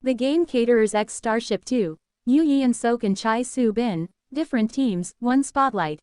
The game Caterers x Starship 2. Yeon-Seok and Chae Soo-Bin, different teams, one spotlight.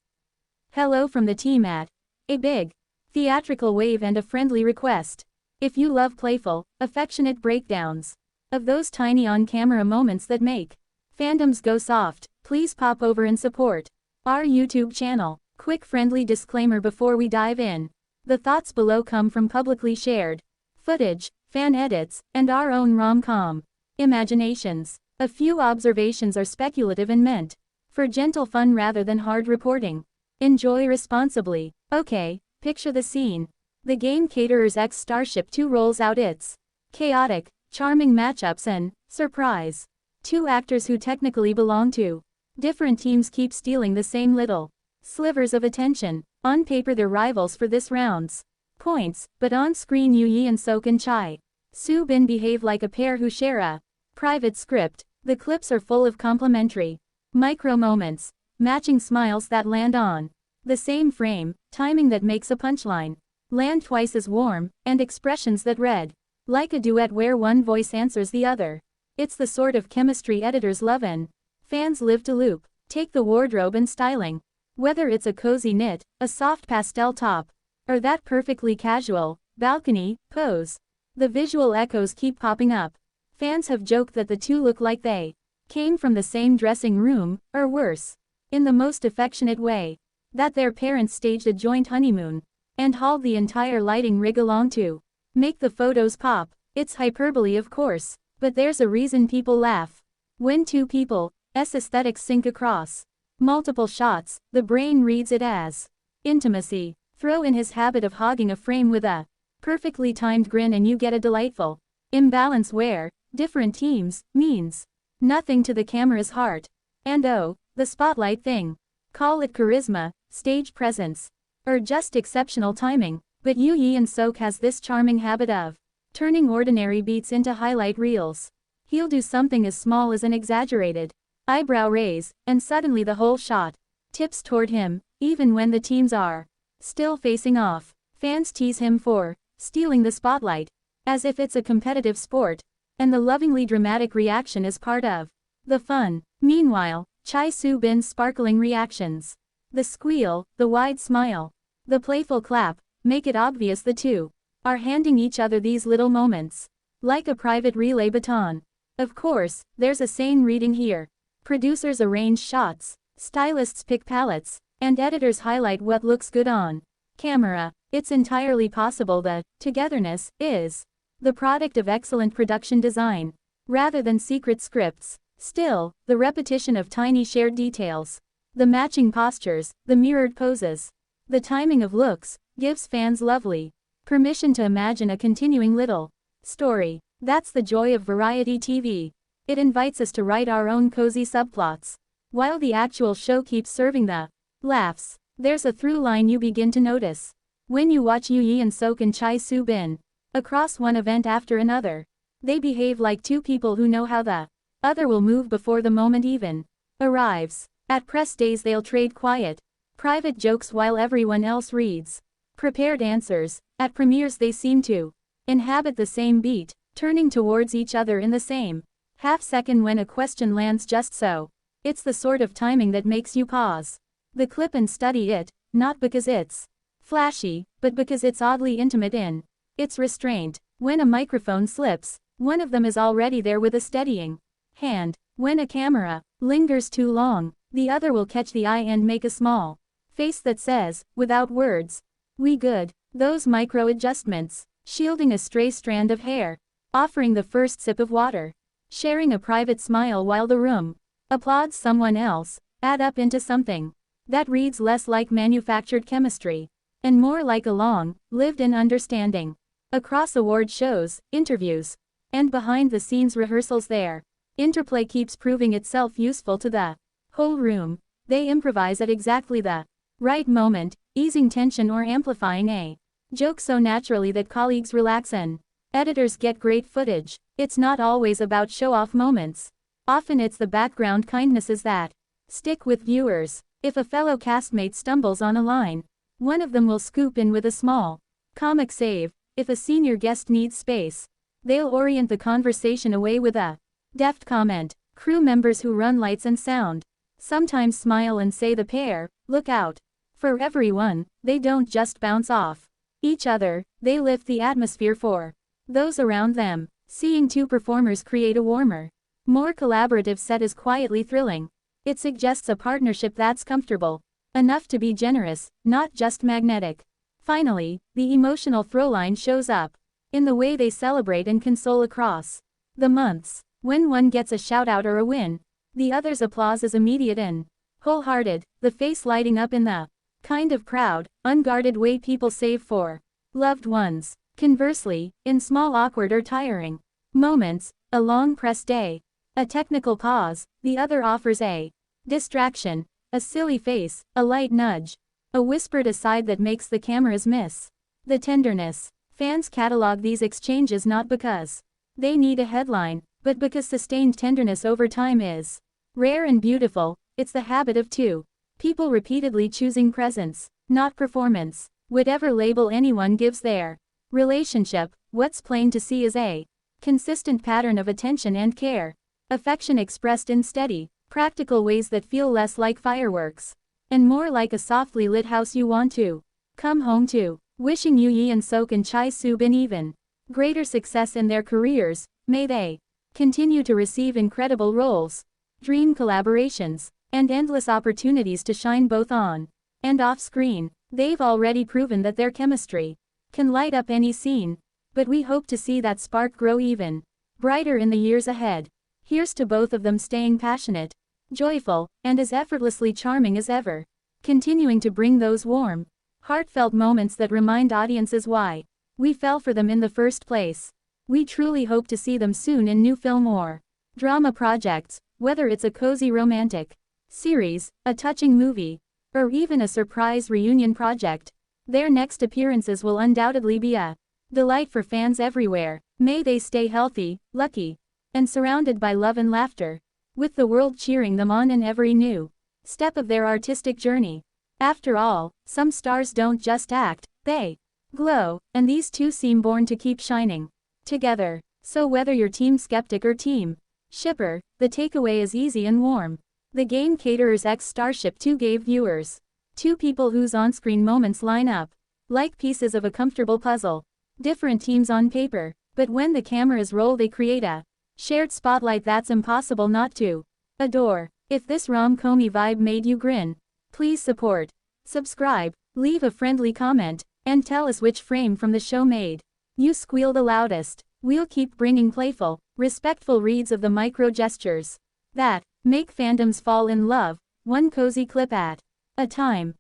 Hello from the team at a big theatrical wave and a friendly request. If you love playful, affectionate breakdowns of those tiny on-camera moments that make fandoms go soft, please pop over and support our YouTube channel. Quick friendly disclaimer before we dive in. The thoughts below come from publicly shared footage, fan edits, and our own rom-com imaginations. A few observations are speculative and meant for gentle fun rather than hard reporting. Enjoy responsibly. Okay, picture the scene. The game Caterers x Starship 2 rolls out its chaotic, charming matchups and surprise. Two actors who technically belong to different teams keep stealing the same little slivers of attention. On paper they're rivals for this round's points, but on screen Yeon-Seok and Chae Soo-Bin behave like a pair who share a private script. The clips are full of complimentary micro moments, matching smiles that land on the same frame, timing that makes a punchline land twice as warm, and expressions that read like a duet where one voice answers the other. It's the sort of chemistry editors love and fans live to loop. Take the wardrobe and styling. Whether it's a cozy knit, a soft pastel top, or that perfectly casual balcony pose, the visual echoes keep popping up. Fans have joked that the two look like they came from the same dressing room, or worse, in the most affectionate way, that their parents staged a joint honeymoon and hauled the entire lighting rig along to make the photos pop. It's hyperbole of course, but there's a reason people laugh. When two people's aesthetics sync across multiple shots, the brain reads it as intimacy. Throw in his habit of hogging a frame with a perfectly timed grin and you get a delightful imbalance where different teams means nothing to the camera's heart. And oh, the spotlight thing. Call it charisma, stage presence, or just exceptional timing, but Yeon-Seok has this charming habit of turning ordinary beats into highlight reels. He'll do something as small as an exaggerated eyebrow raise, and suddenly the whole shot tips toward him, even when the teams are still facing off. Fans tease him for stealing the spotlight, as if it's a competitive sport, and the lovingly dramatic reaction is part of the fun. Meanwhile, Chae Soo-Bin's sparkling reactions, the squeal, the wide smile, the playful clap, make it obvious the two are handing each other these little moments, like a private relay baton. Of course, there's a sane reading here. Producers arrange shots, stylists pick palettes, and editors highlight what looks good on camera. It's entirely possible that togetherness is the product of excellent production design, rather than secret scripts. Still, the repetition of tiny shared details, the matching postures, the mirrored poses, the timing of looks, gives fans lovely permission to imagine a continuing little story. That's the joy of variety TV. It invites us to write our own cozy subplots, while the actual show keeps serving the laughs. There's a through line you begin to notice when you watch Yeon-Seok and Chae Soo-Bin across one event after another. They behave like two people who know how the other will move before the moment even arrives. At press days they'll trade quiet, private jokes while everyone else reads prepared answers. At premieres they seem to inhabit the same beat, turning towards each other in the same half-second when a question lands just so. It's the sort of timing that makes you pause the clip and study it, not because it's flashy, but because it's oddly intimate in its restraint. When a microphone slips, one of them is already there with a steadying hand. When a camera lingers too long, the other will catch the eye and make a small face that says, without words, "We good." Those micro adjustments, shielding a stray strand of hair, offering the first sip of water, sharing a private smile while the room applauds someone else, add up into something that reads less like manufactured chemistry and more like a long, lived-in understanding. Across award shows, interviews, and behind-the-scenes rehearsals their interplay keeps proving itself useful to the whole room. They improvise at exactly the right moment, easing tension or amplifying a joke so naturally that colleagues relax and editors get great footage. It's not always about show-off moments. Often it's the background kindnesses that stick with viewers. If a fellow castmate stumbles on a line, one of them will scoop in with a small comic save. If a senior guest needs space, they'll orient the conversation away with a Deft comment. Crew members who run lights and sound. Sometimes smile and say the pair, look out. For everyone, they don't just bounce off each other, they lift the atmosphere for those around them. Seeing two performers create a warmer, more collaborative set is quietly thrilling. It suggests a partnership that's comfortable enough to be generous, not just magnetic. Finally, the emotional throwline shows up in the way they celebrate and console across the months. When one gets a shout-out or a win, the other's applause is immediate and wholehearted, the face lighting up in the kind of proud, unguarded way people save for loved ones. Conversely, in small awkward or tiring moments, a long press day, a technical pause, the other offers a distraction, a silly face, a light nudge, a whispered aside that makes the cameras miss the tenderness. Fans catalog these exchanges not because they need a headline, but because sustained tenderness over time is rare and beautiful. It's the habit of two people repeatedly choosing presence, not performance. Whatever label anyone gives their relationship, what's plain to see is a consistent pattern of attention and care. Affection expressed in steady, practical ways that feel less like fireworks and more like a softly lit house you want to come home to. Wishing Yeon-Seok and Chae Soo-Bin even greater success in their careers. May they continue to receive incredible roles, dream collaborations, and endless opportunities to shine both on and off screen. They've already proven that their chemistry can light up any scene, but we hope to see that spark grow even brighter in the years ahead. Here's to both of them staying passionate, joyful, and as effortlessly charming as ever, continuing to bring those warm, heartfelt moments that remind audiences why we fell for them in the first place. We truly hope to see them soon in new film or drama projects, whether it's a cozy romantic series, a touching movie, or even a surprise reunion project. Their next appearances will undoubtedly be a delight for fans everywhere. May they stay healthy, lucky, and surrounded by love and laughter, with the world cheering them on in every new step of their artistic journey. After all, some stars don't just act, they glow, and these two seem born to keep shining together. So whether you're team skeptic or team shipper, the takeaway is easy and warm. The game Caterers x Starship 2 gave viewers two people whose on-screen moments line up like pieces of a comfortable puzzle. Different teams on paper, but when the cameras roll they create a shared spotlight that's impossible not to adore. If this rom-commy vibe made you grin, please support, subscribe, leave a friendly comment, and tell us which frame from the show made you squeal the loudest. We'll keep bringing playful, respectful reads of the micro gestures that make fandoms fall in love, one cozy clip at a time.